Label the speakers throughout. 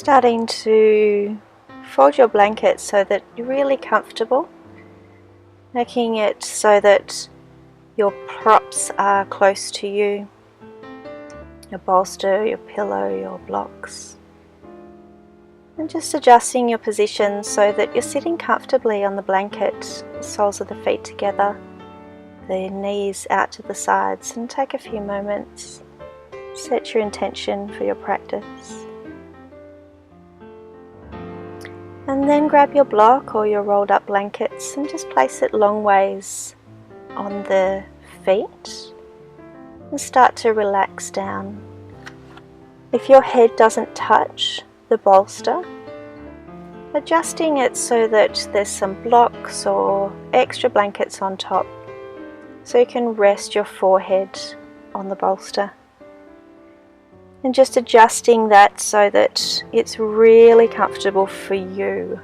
Speaker 1: Starting to fold your blanket so that you're really comfortable, making it so that your props are close to you, your bolster, your pillow, your blocks, and just adjusting your position so that you're sitting comfortably on the blanket, the soles of the feet together, the knees out to the sides, and take a few moments, set your intention for your practice. And then grab your block or your rolled up blankets and just place it long ways on the feet and start to relax down. If your head doesn't touch the bolster, adjusting it so that there's some blocks or extra blankets on top so you can rest your forehead on the bolster. And just adjusting that so that it's really comfortable for you.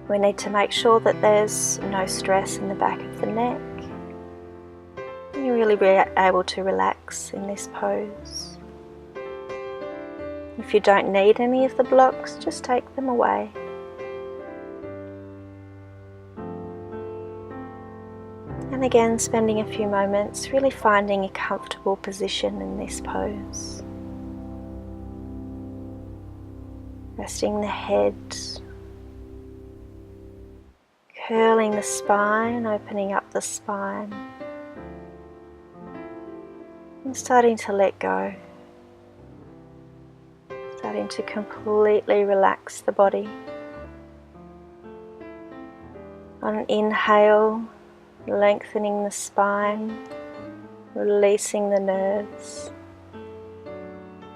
Speaker 1: We need to make sure that there's no stress in the back of the neck. You really be able to relax in this pose. If you don't need any of the blocks, just take them away. And again, spending a few moments really finding a comfortable position in this pose. Resting the head, curling the spine, opening up the spine, and starting to let go. Starting to completely relax the body. On an inhale, lengthening the spine, releasing the nerves.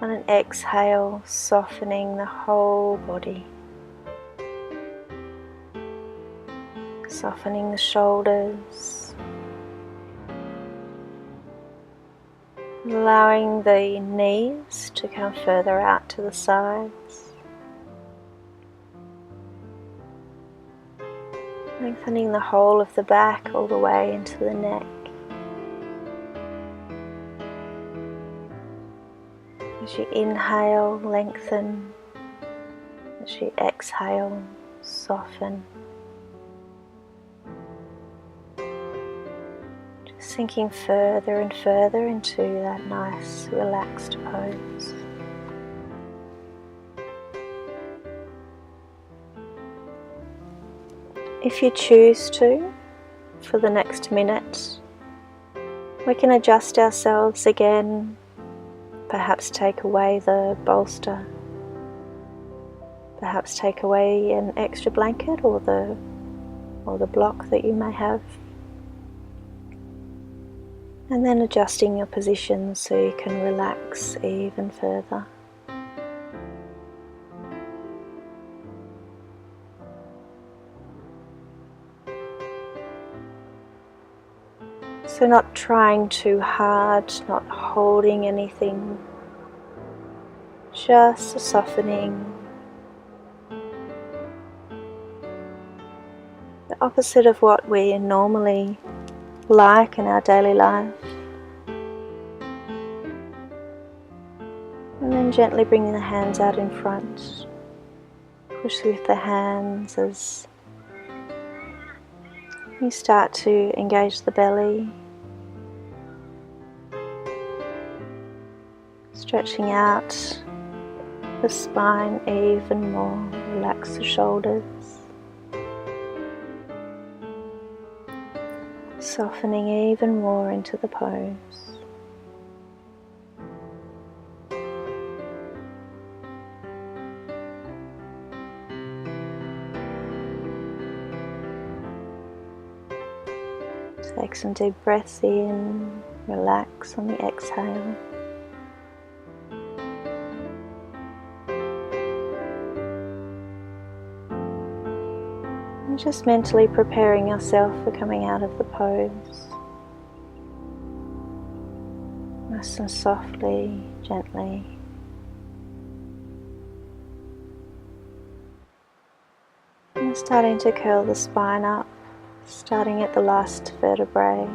Speaker 1: On an exhale, softening the whole body. Softening the shoulders. Allowing the knees to come further out to the sides. Lengthening the whole of the back all the way into the neck. As you inhale, lengthen. As you exhale, soften. Just sinking further and further into that nice, relaxed pose. If you choose to, for the next minute, we can adjust ourselves again, perhaps take away the bolster, perhaps take away an extra blanket or the block that you may have, and then adjusting your position so you can relax even further. So not trying too hard, not holding anything, just a softening. The opposite of what we normally like in our daily life. And then gently bringing the hands out in front. Push with the hands as you start to engage the belly. Stretching out the spine even more, relax the shoulders, softening even more into the pose. Take some deep breaths in, relax on the exhale. Just mentally preparing yourself for coming out of the pose. Nice and softly, gently. And starting to curl the spine up, starting at the last vertebrae.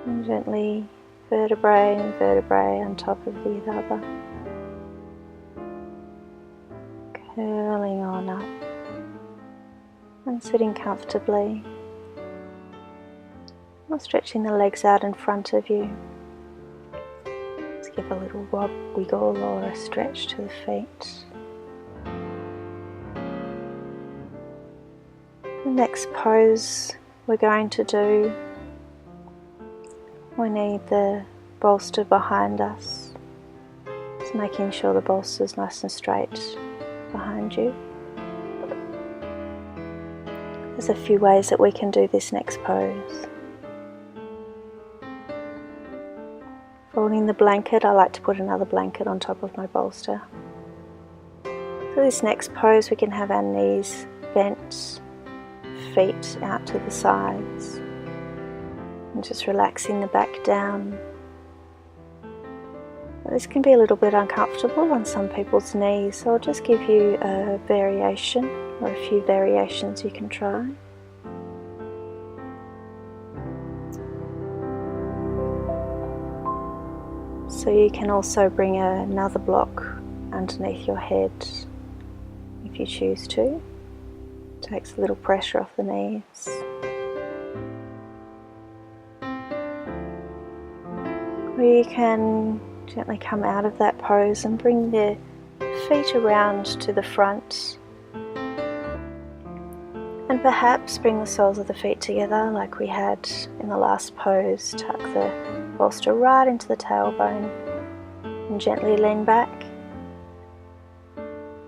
Speaker 1: And gently vertebrae and vertebrae on top of the other. Curling on up and sitting comfortably. Or stretching the legs out in front of you. Just give a little wiggle or a stretch to the feet. The next pose we're going to do, we need the bolster behind us. Just making sure the bolster is nice and straight behind you. There's a few ways that we can do this next pose. Folding the blanket, I like to put another blanket on top of my bolster. For this next pose, we can have our knees bent, feet out to the sides, and just relaxing the back down. This can be a little bit uncomfortable on some people's knees, so I'll just give you a variation or a few variations you can try. So you can also bring another block underneath your head if you choose to. Takes a little pressure off the knees. Or you can gently come out of that pose and bring the feet around to the front. And perhaps bring the soles of the feet together like we had in the last pose. Tuck the bolster right into the tailbone and gently lean back.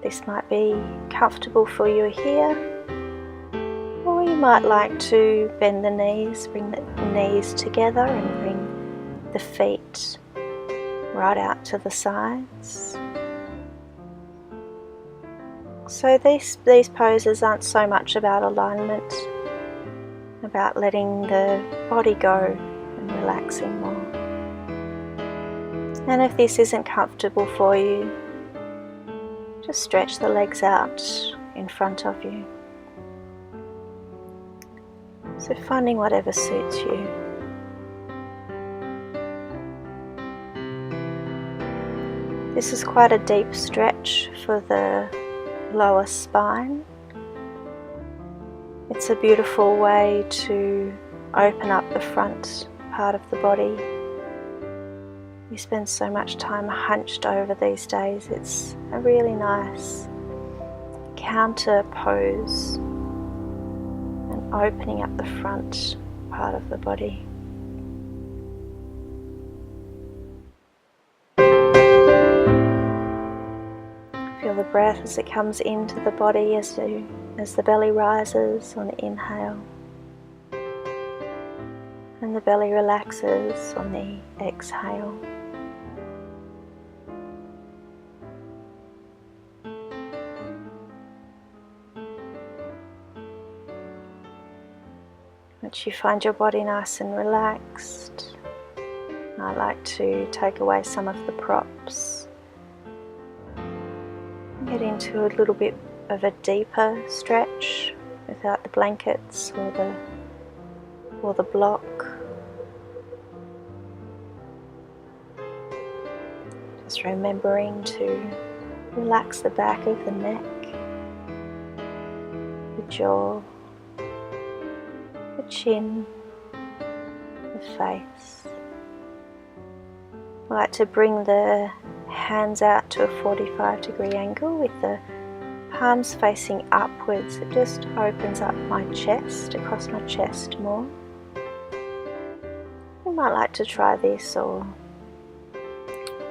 Speaker 1: This might be comfortable for you here, or you might like to bend the knees, bring the knees together and bring the feet right out to the sides. So these poses aren't so much about alignment, about letting the body go and relaxing more. And if this isn't comfortable for you, just stretch the legs out in front of you. So finding whatever suits you. This is quite a deep stretch for the lower spine. It's a beautiful way to open up the front part of the body. We spend so much time hunched over these days. It's a really nice counter pose and opening up the front part of the body. Feel the breath as it comes into the body as the belly rises on the inhale, and the belly relaxes on the exhale. Once you find your body nice and relaxed, I like to take away some of the props. Get into a little bit of a deeper stretch without the blankets or the block. Just remembering to relax the back of the neck, the jaw, the chin, the face. I like to bring the hands out to a 45-degree angle with the palms facing upwards. It just opens up my chest, across my chest more. You might like to try this, or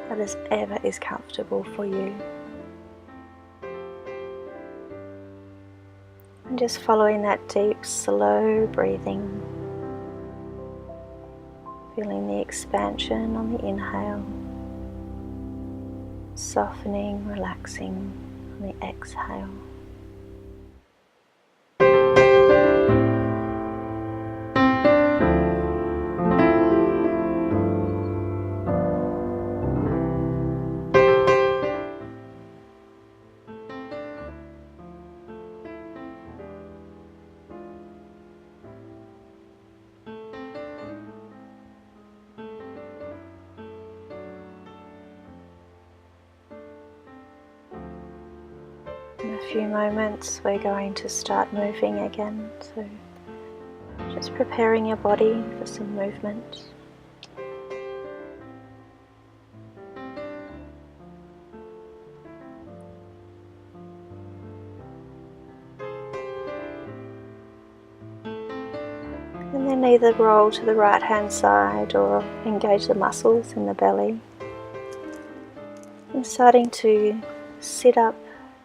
Speaker 1: whatever is comfortable for you. And just following that deep, slow breathing. Feeling the expansion on the inhale. Softening, relaxing on the exhale. few moments we're going to start moving again, so just preparing your body for some movement. And then either roll to the right hand side or engage the muscles in the belly. And starting to sit up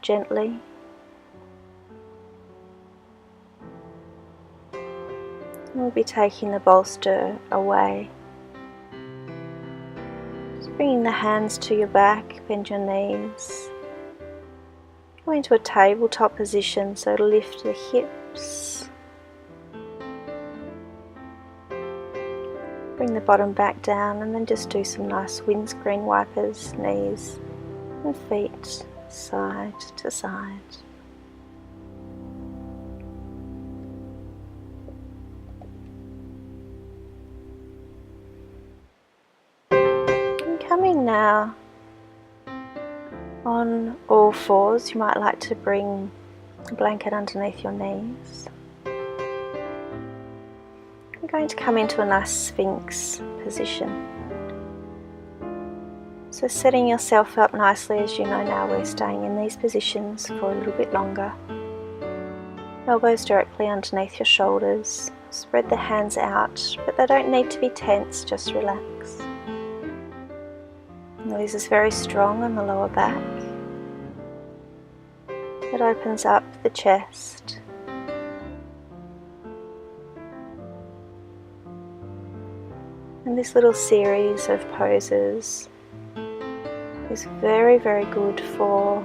Speaker 1: gently. We'll be taking the bolster away. Just bringing the hands to your back, bend your knees. Go into a tabletop position, so lift the hips. Bring the bottom back down and then just do some nice windscreen wipers, knees and feet side to side. And coming now on all fours, you might like to bring a blanket underneath your knees. We're going to come into a nice Sphinx position. So setting yourself up nicely, as you know now we're staying in these positions for a little bit longer. Elbows directly underneath your shoulders. Spread the hands out, but they don't need to be tense, just relax. Now this is very strong on the lower back. It opens up the chest. And this little series of poses is very, very good for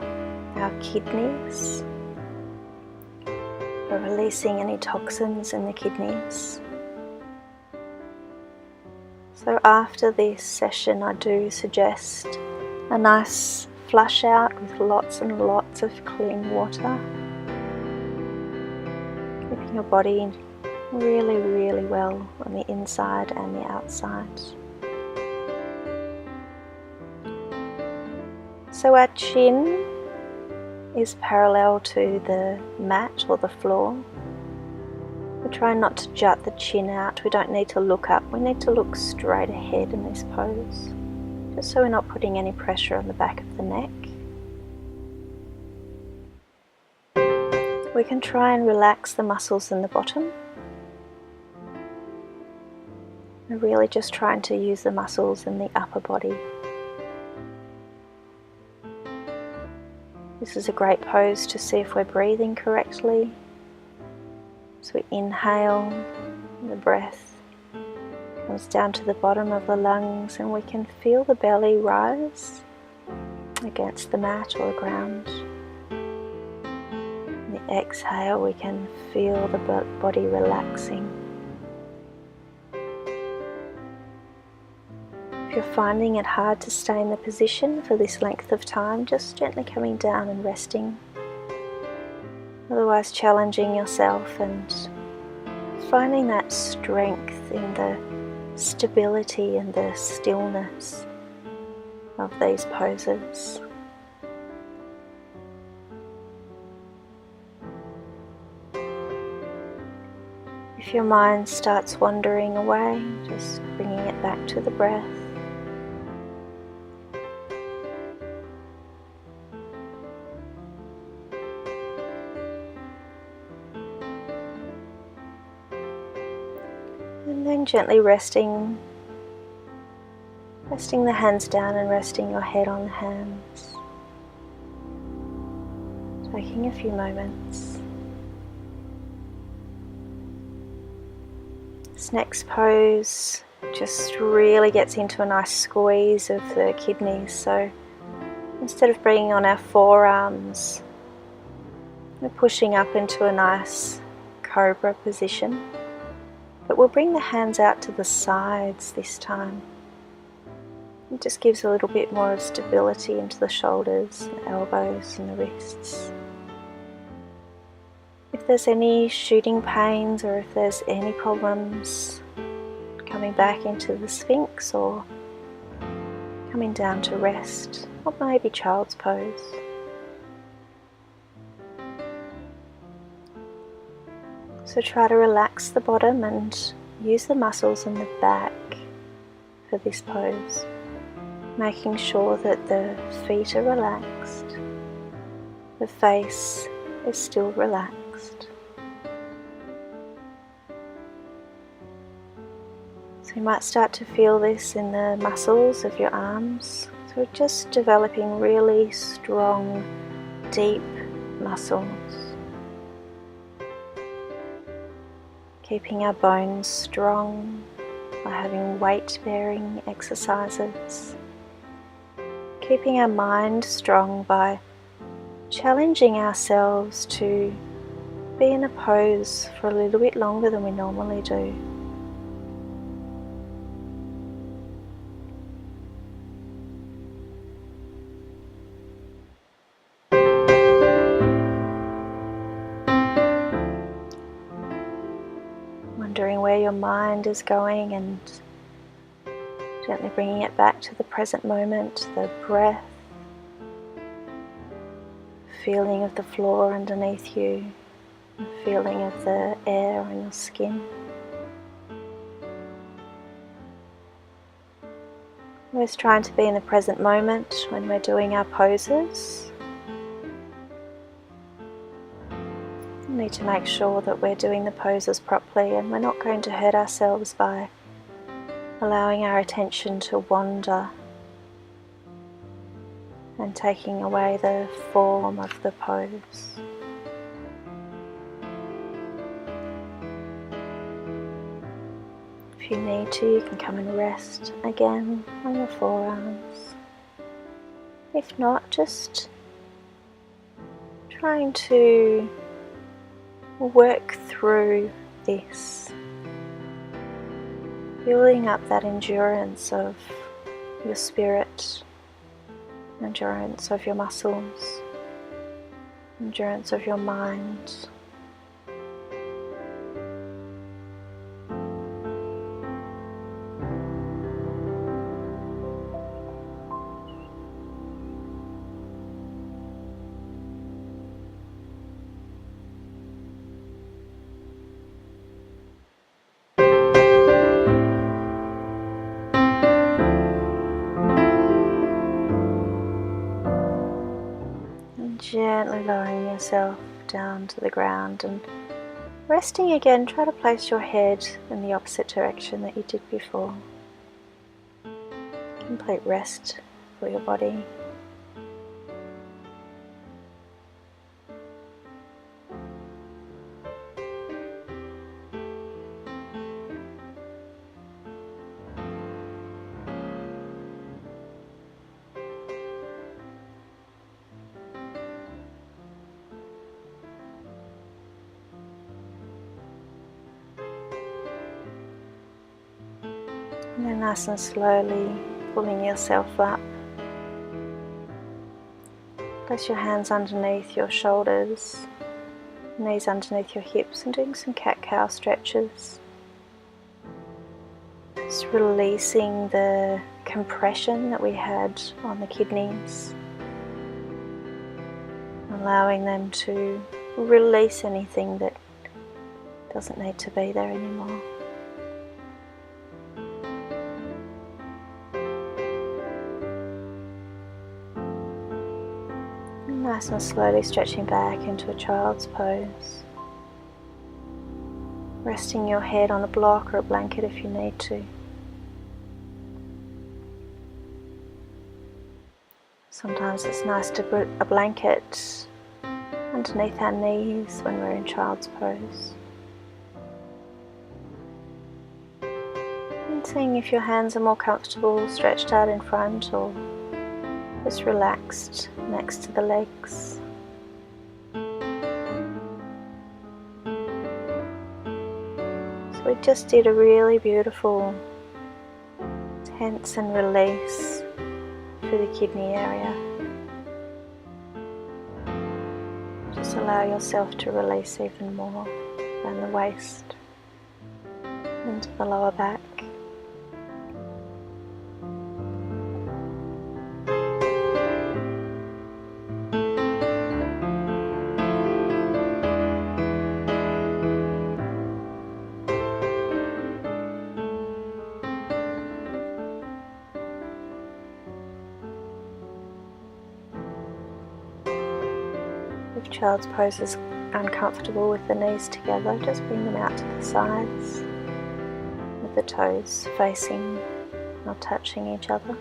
Speaker 1: our kidneys, for releasing any toxins in the kidneys. So after this session, I do suggest a nice flush out with lots and lots of clean water, keeping your body really, really well on the inside and the outside. So our chin is parallel to the mat or the floor. We're trying not to jut the chin out. We don't need to look up. We need to look straight ahead in this pose, just so we're not putting any pressure on the back of the neck. We can try and relax the muscles in the bottom. We're really just trying to use the muscles in the upper body. This is a great pose to see if we're breathing correctly. So we inhale, and the breath comes down to the bottom of the lungs, and we can feel the belly rise against the mat or the ground. And the exhale, we can feel the body relaxing. If you're finding it hard to stay in the position for this length of time, just gently coming down and resting. Otherwise challenging yourself and finding that strength in the stability and the stillness of these poses. If your mind starts wandering away, just bringing it back to the breath. And then gently resting the hands down and resting your head on the hands. Taking a few moments. This next pose just really gets into a nice squeeze of the kidneys. So instead of bringing on our forearms, we're pushing up into a nice cobra position. But we'll bring the hands out to the sides this time. It just gives a little bit more of stability into the shoulders, the elbows and the wrists. If there's any shooting pains or if there's any problems coming back into the Sphinx or coming down to rest, or maybe child's pose, So try to relax the bottom and use the muscles in the back for this pose, making sure that the feet are relaxed, the face is still relaxed. So you might start to feel this in the muscles of your arms. So we're just developing really strong, deep muscles. Keeping our bones strong by having weight-bearing exercises. Keeping our mind strong by challenging ourselves to be in a pose for a little bit longer than we normally do. Wondering where your mind is going and gently bringing it back to the present moment, the breath, feeling of the floor underneath you, the feeling of the air on your skin. Always trying to be in the present moment when we're doing our poses. We need to make sure that we're doing the poses properly and we're not going to hurt ourselves by allowing our attention to wander and taking away the form of the pose. If you need to, you can come and rest again on your forearms. If not, just trying to work through this, building up that endurance of your spirit, endurance of your muscles, endurance of your mind. Gently lowering yourself down to the ground and resting again. Try to place your head in the opposite direction that you did before. Complete rest for your body. And then nice and slowly pulling yourself up. Place your hands underneath your shoulders, knees underneath your hips, and doing some cat-cow stretches. Just releasing the compression that we had on the kidneys. Allowing them to release anything that doesn't need to be there anymore. Nice and slowly stretching back into a child's pose. Resting your head on a block or a blanket if you need to. Sometimes it's nice to put a blanket underneath our knees when we're in child's pose. And seeing if your hands are more comfortable stretched out in front or just relaxed next to the legs. So we just did a really beautiful tense and release for the kidney area. Just allow yourself to release even more than the waist into the lower back. If child's pose is uncomfortable with the knees together, just bring them out to the sides with the toes facing or touching each other.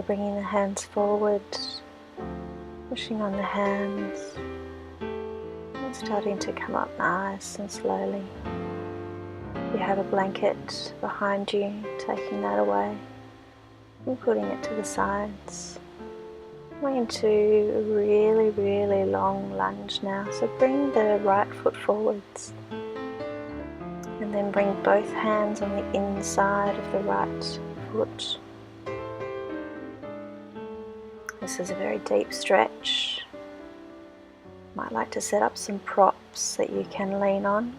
Speaker 1: Bringing the hands forward, pushing on the hands, and starting to come up nice and slowly. If you have a blanket behind you, taking that away and putting it to the sides. Going into a really, really long lunge now, so bring the right foot forwards and then bring both hands on the inside of the right foot. This is a very deep stretch. Might like to set up some props that you can lean on.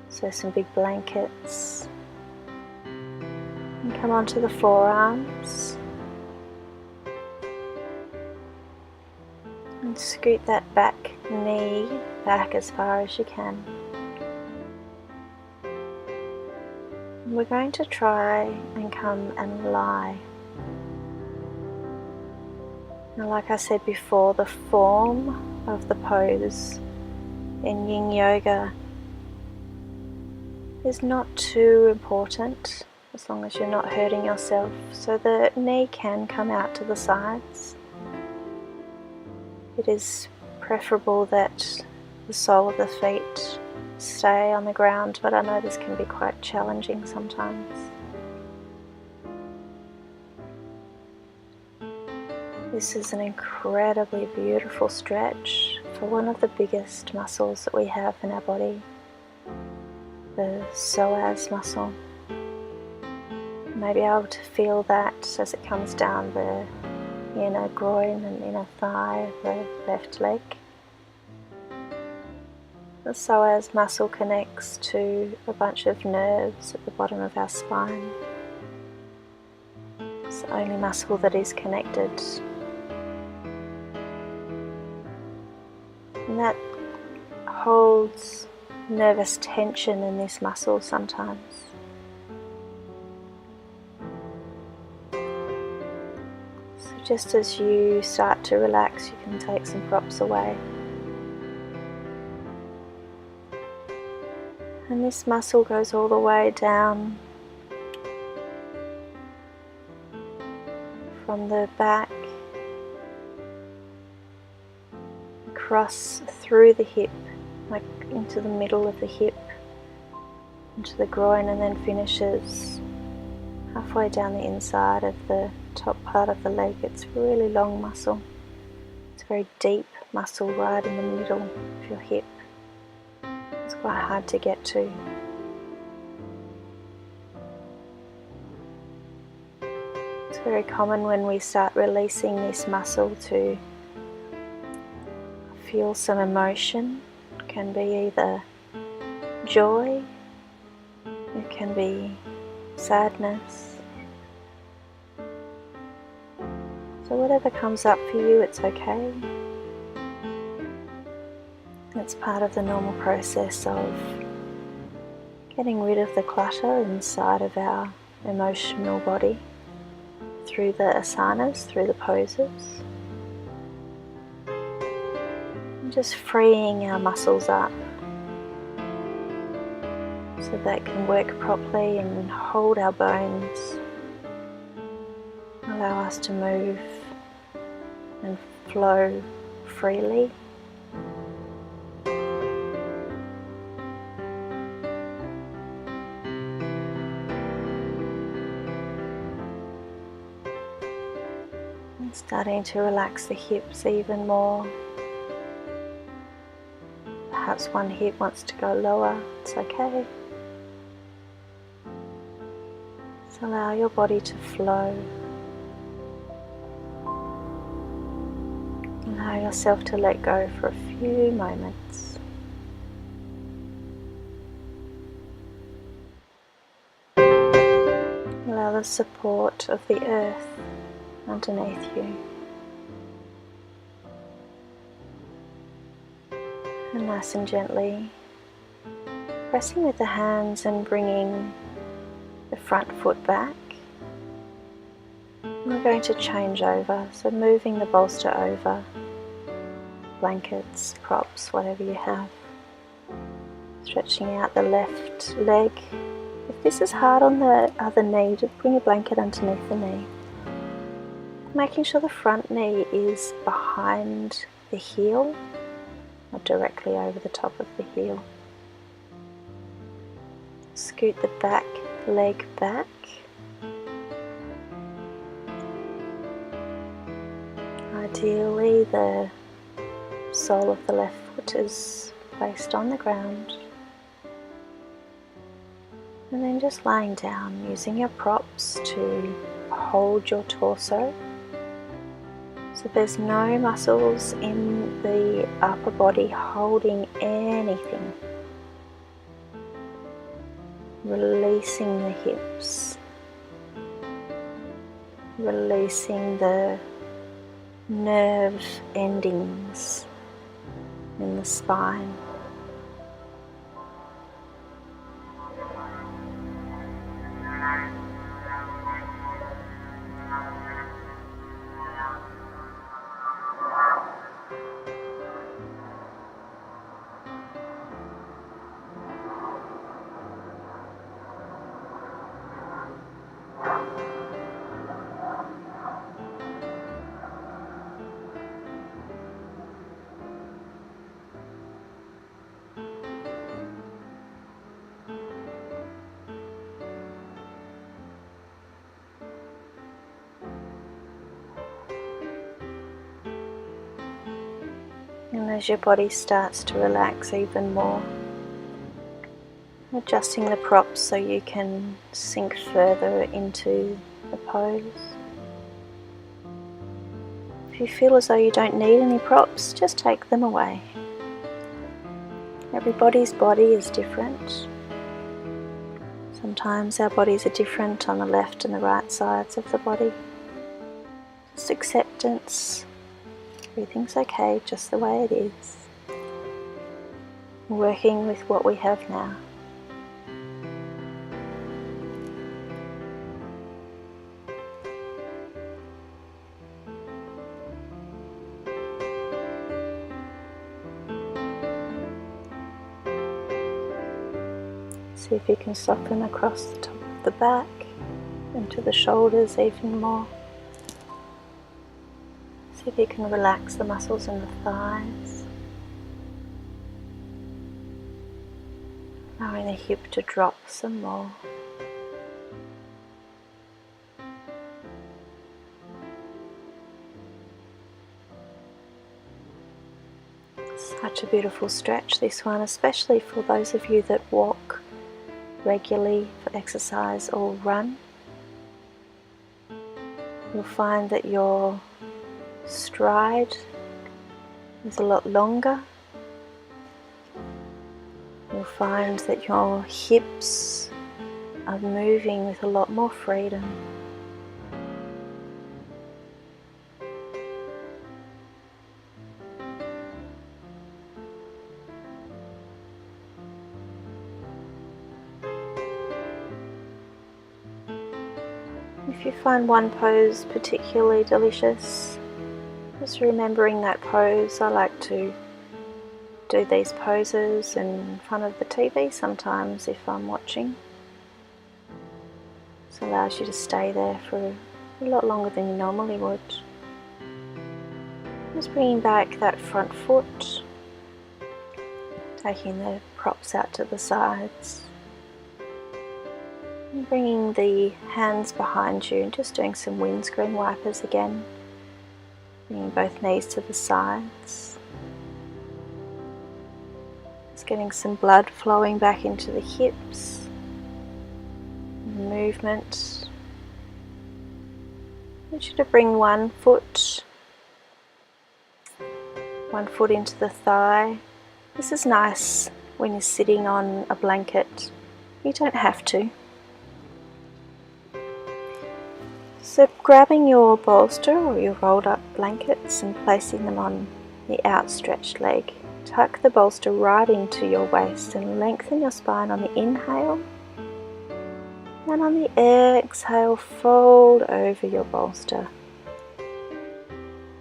Speaker 1: So some big blankets. And come onto the forearms. And scoot that back knee back as far as you can. And we're going to try and come and lie. Now, like I said before, the form of the pose in Yin Yoga is not too important as long as you're not hurting yourself. So the knee can come out to the sides. It is preferable that the sole of the feet stay on the ground, but I know this can be quite challenging sometimes. This is an incredibly beautiful stretch for one of the biggest muscles that we have in our body, the psoas muscle. You may be able to feel that as it comes down the inner groin and inner thigh of the left leg. The psoas muscle connects to a bunch of nerves at the bottom of our spine. It's the only muscle that is connected. And that holds nervous tension in this muscle sometimes. So just as you start to relax, you can take some props away. And this muscle goes all the way down from the back, across through the hip, like into the middle of the hip, into the groin, and then finishes halfway down the inside of the top part of the leg. It's a really long muscle. It's a very deep muscle right in the middle of your hip. It's quite hard to get to. It's very common when we start releasing this muscle to feel some emotion. It can be either joy, it can be sadness. So whatever comes up for you, it's okay. It's part of the normal process of getting rid of the clutter inside of our emotional body through the asanas, through the poses. And just freeing our muscles up so they can work properly and hold our bones, allow us to move and flow freely. Starting to relax the hips even more. Perhaps one hip wants to go lower, it's okay. Just allow your body to flow. Allow yourself to let go for a few moments. Allow the support of the earth underneath you. And nice and gently pressing with the hands and bringing the front foot back. We're going to change over, so moving the bolster over, blankets, props, whatever you have. Stretching out the left leg. If this is hard on the other knee, just bring a blanket underneath the knee. Making sure the front knee is behind the heel, not directly over the top of the heel. Scoot the back leg back. Ideally, the sole of the left foot is placed on the ground. And then just lying down, using your props to hold your torso. So there's no muscles in the upper body holding anything. Releasing the hips. Releasing the nerve endings in the spine. And as your body starts to relax even more, adjusting the props so you can sink further into the pose. If you feel as though you don't need any props, just take them away. Everybody's body is different. Sometimes our bodies are different on the left and the right sides of the body. Just acceptance. Everything's okay just the way it is. Working with what we have now. See if you can soften across the top of the back into the shoulders even more. See if you can relax the muscles in the thighs. Allowing the hip to drop some more. Such a beautiful stretch, this one, especially for those of you that walk regularly for exercise or run. You'll find that your stride is a lot longer. You'll find that your hips are moving with a lot more freedom. If you find one pose particularly delicious, just remembering that pose. I like to do these poses in front of the TV sometimes if I'm watching. This allows you to stay there for a lot longer than you normally would. Just bringing back that front foot, taking the props out to the sides. And bringing the hands behind you and just doing some windscreen wipers again. Bringing both knees to the sides. Just getting some blood flowing back into the hips. Movement. I want you to bring one foot into the thigh. This is nice when you're sitting on a blanket. You don't have to. So grabbing your bolster or your rolled up blankets and placing them on the outstretched leg. Tuck the bolster right into your waist and lengthen your spine on the inhale. And on the exhale, fold over your bolster.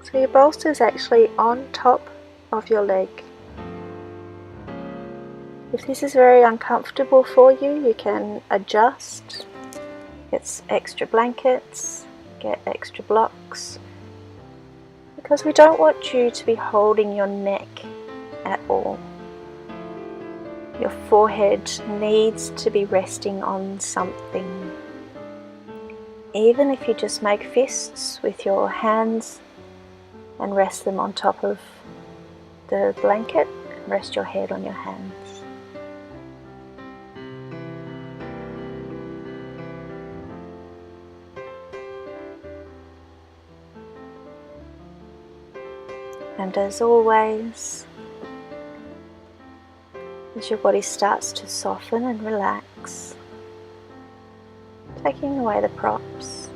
Speaker 1: So your bolster is actually on top of your leg. If this is very uncomfortable for you, you can adjust. Get extra blankets, get extra blocks. Because we don't want you to be holding your neck at all. Your forehead needs to be resting on something. Even if you just make fists with your hands and rest them on top of the blanket, rest your head on your hands. And as always, as your body starts to soften and relax, taking away the props,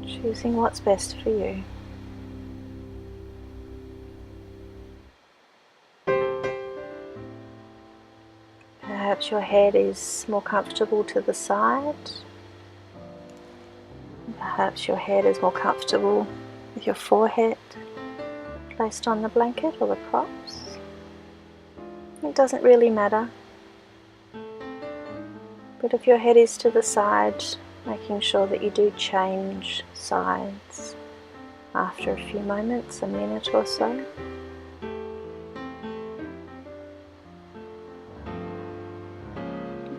Speaker 1: choosing what's best for you. Perhaps your head is more comfortable to the side. Perhaps your head is more comfortable with your forehead placed on the blanket or the props. It doesn't really matter. But if your head is to the side, making sure that you do change sides after a few moments, a minute or so.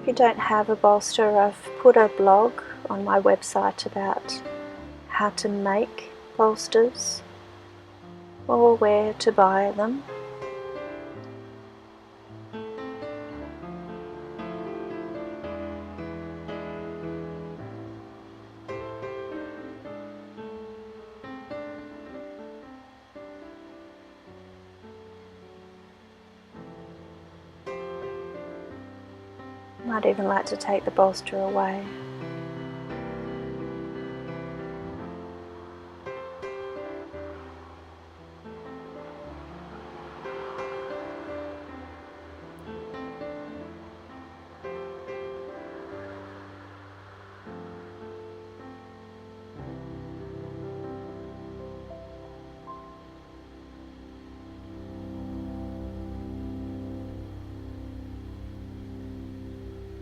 Speaker 1: If you don't have a bolster, I've put a blog on my website about how to make bolsters or where to buy them. Might even like to take the bolster away.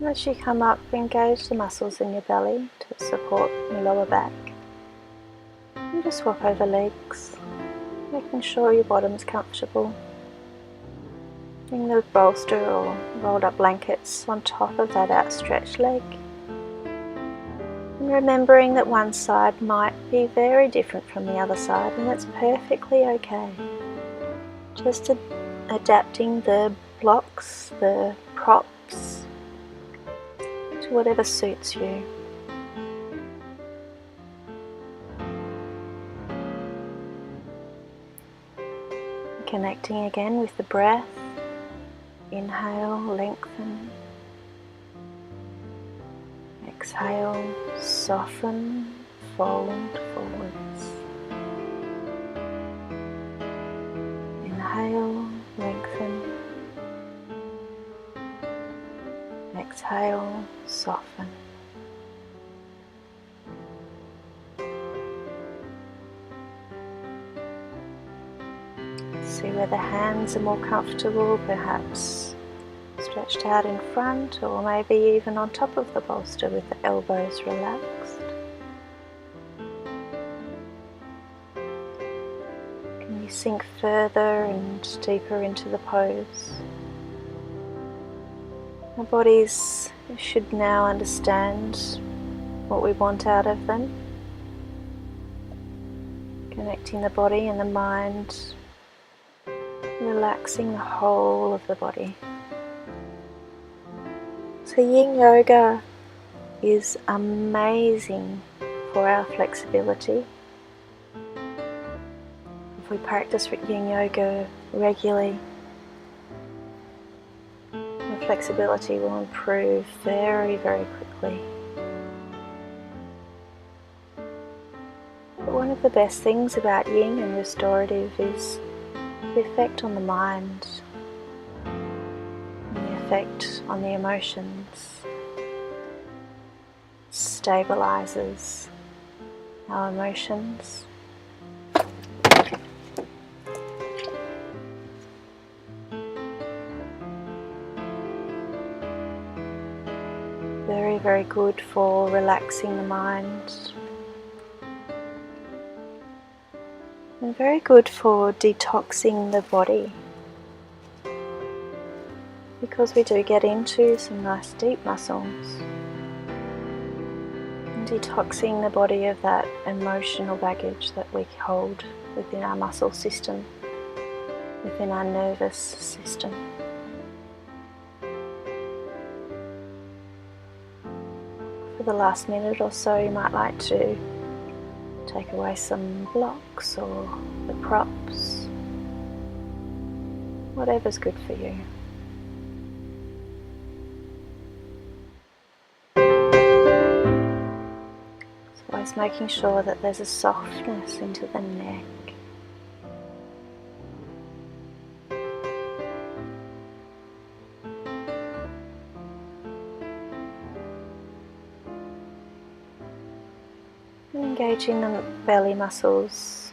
Speaker 1: As you come up, engage the muscles in your belly to support your lower back. And just swap over legs, making sure your bottom's comfortable. Bring the bolster or rolled up blankets on top of that outstretched leg. And remembering that one side might be very different from the other side, and that's perfectly okay. Just adapting the blocks, the props, to whatever suits you. Connecting again with the breath. Inhale, lengthen. Exhale, soften, fold forwards. Inhale, lengthen. Exhale, soften. See where the hands are more comfortable, perhaps stretched out in front or maybe even on top of the bolster with the elbows relaxed. Can you sink further and deeper into the pose? Our bodies should now understand what we want out of them. Connecting the body and the mind, relaxing the whole of the body. So Yin Yoga is amazing for our flexibility. If we practice Yin Yoga regularly, the flexibility will improve very, very quickly. But one of the best things about Yin and restorative is the effect on the mind, and the effect on the emotions. Stabilizes our emotions. Very, very good for relaxing the mind. And very good for detoxing the body. Because we do get into some nice deep muscles. And detoxing the body of that emotional baggage that we hold within our muscle system, within our nervous system. For the last minute or so, you might like to take away some blocks or the props, whatever's good for you. So always making sure that there's a softness into the neck. And engaging the belly muscles,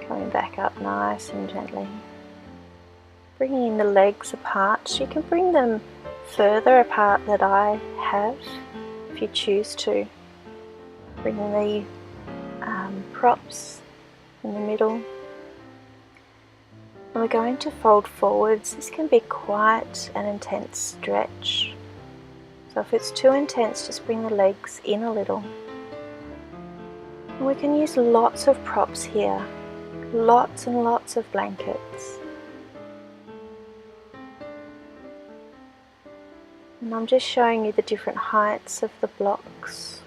Speaker 1: coming back up nice and gently. Bringing the legs apart. So you can bring them further apart than I have, if you choose to. Bring the props in the middle. And we're going to fold forwards. This can be quite an intense stretch. So if it's too intense, just bring the legs in a little. And we can use lots of props here. Lots and lots of blankets. And I'm just showing you the different heights of the blocks.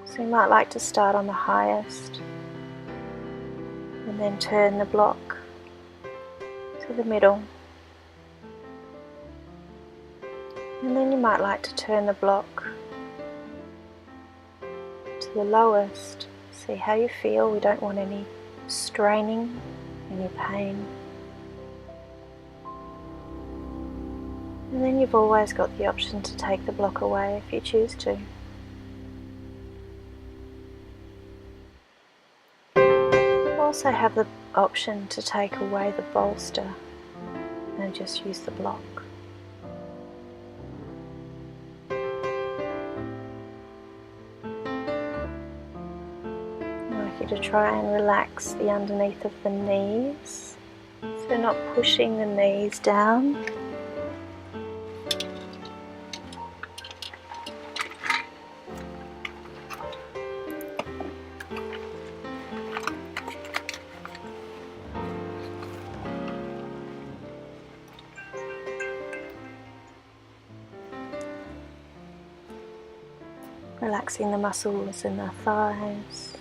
Speaker 1: So you might like to start on the highest and then turn the block to the middle. And then you might like to turn the block to the lowest. See how you feel. We don't want any straining, any pain. And then you've always got the option to take the block away if you choose to. You also have the option to take away the bolster and just use the block. I'd like you to try and relax the underneath of the knees, so not pushing the knees down. Relaxing the muscles in the thighs.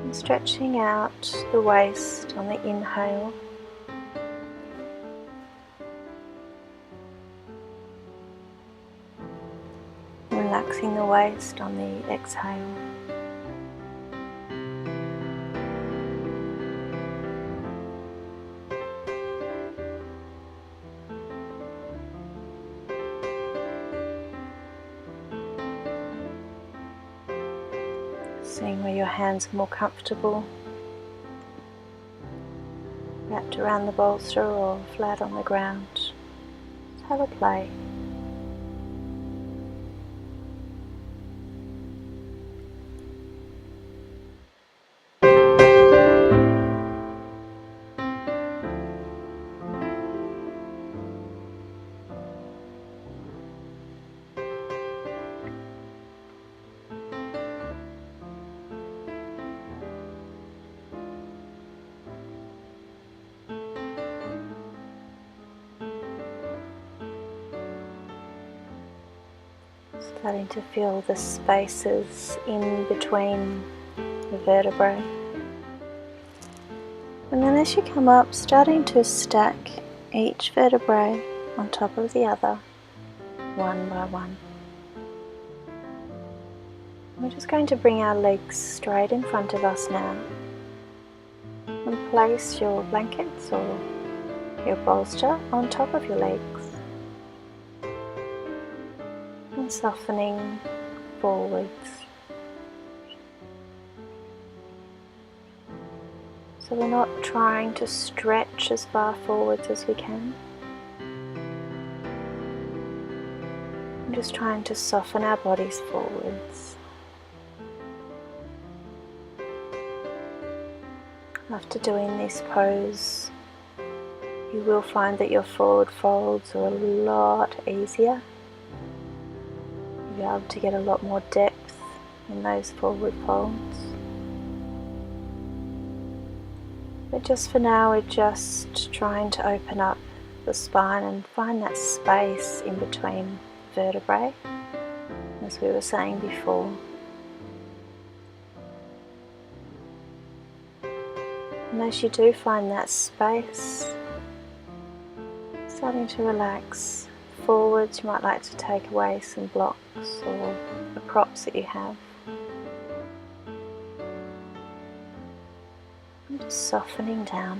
Speaker 1: And stretching out the waist on the inhale. Relaxing the waist on the exhale. Seeing where your hands are more comfortable, wrapped around the bolster or flat on the ground. Just have a play. Starting to feel the spaces in between the vertebrae. And then as you come up, starting to stack each vertebrae on top of the other, one by one. We're just going to bring our legs straight in front of us now and place your blankets or your bolster on top of your legs and softening forwards. So we're not trying to stretch as far forwards as we can. I'm just trying to soften our bodies forwards. After doing this pose, you will find that your forward folds are a lot easier. You'll be able to get a lot more depth in those forward folds. But just for now, we're just trying to open up the spine and find that space in between vertebrae, as we were saying before. And as you do find that space, starting to relax forwards, you might like to take away some blocks or the props that you have. And just softening down.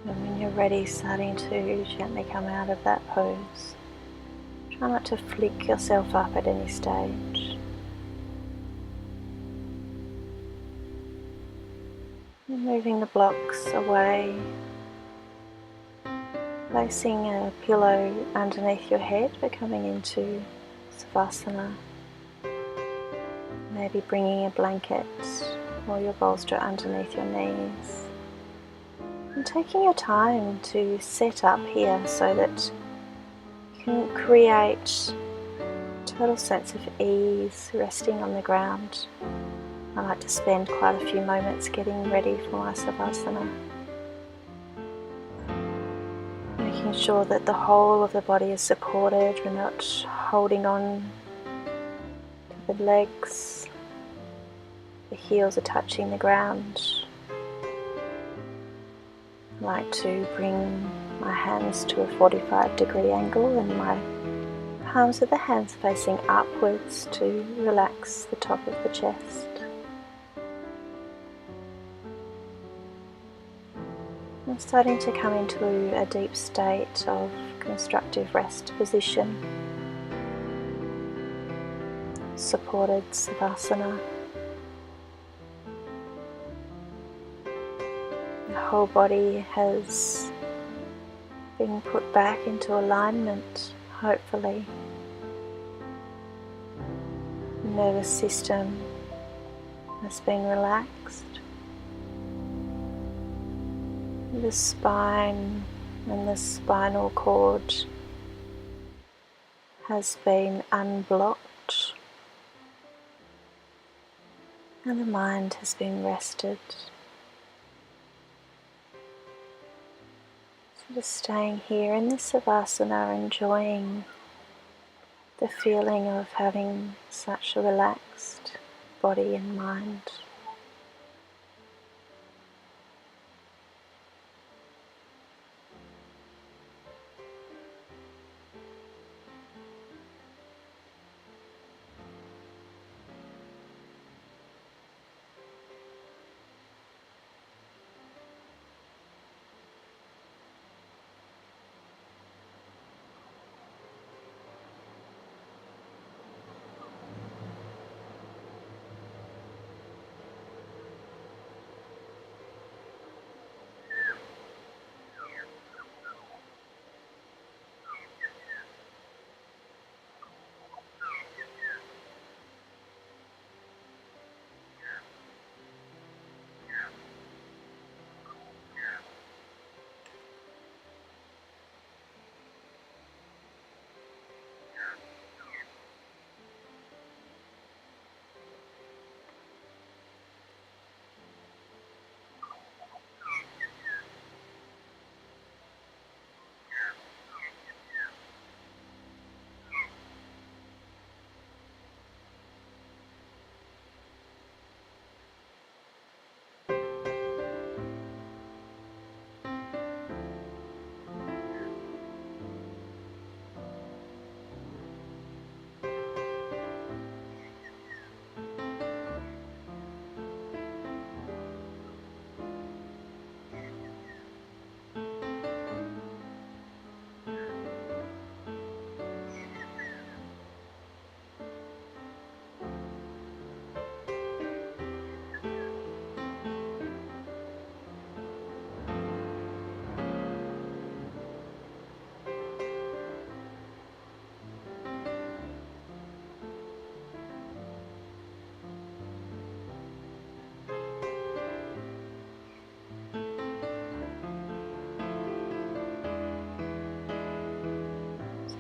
Speaker 1: And when you're ready, starting to gently come out of that pose. Try not to flick yourself up at any stage. And moving the blocks away. Placing a pillow underneath your head, but coming into Savasana. Maybe bringing a blanket or your bolster underneath your knees. And taking your time to set up here so that you can create a total sense of ease, resting on the ground. I like to spend quite a few moments getting ready for my Savasana. Making making sure that the whole of the body is supported. We're not holding on to the legs. The heels are touching the ground. I like to bring my hands to a 45-degree angle and my palms of the hands facing upwards to relax the top of the chest. I'm starting to come into a deep state of constructive rest position, supported Savasana. The whole body has been put back into alignment, hopefully. The nervous system has been relaxed. The spine and the spinal cord has been unblocked, and the mind has been rested. So just staying here in this Savasana, enjoying the feeling of having such a relaxed body and mind.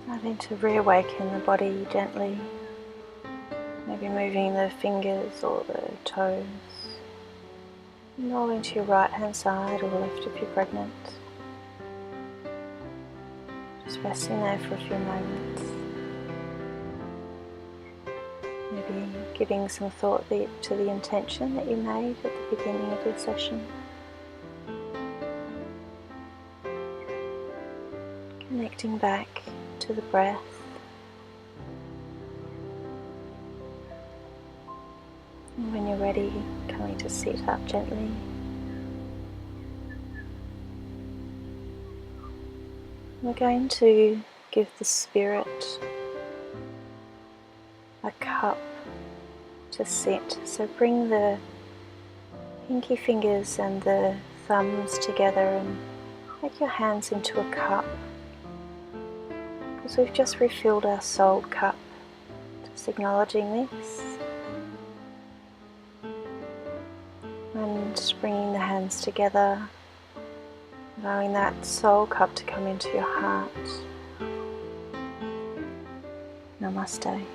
Speaker 1: Starting to reawaken the body gently, maybe moving the fingers or the toes, and rolling to your right hand side or left if you're pregnant. Just resting there for a few moments, maybe giving some thought to the intention that you made at the beginning of your session. Connecting back to the breath. And when you're ready, coming to sit up gently. We're going to give the spirit a cup to sit. So bring the pinky fingers and the thumbs together and make your hands into a cup. So we've just refilled our soul cup, just acknowledging this, and bringing the hands together, allowing that soul cup to come into your heart. Namaste.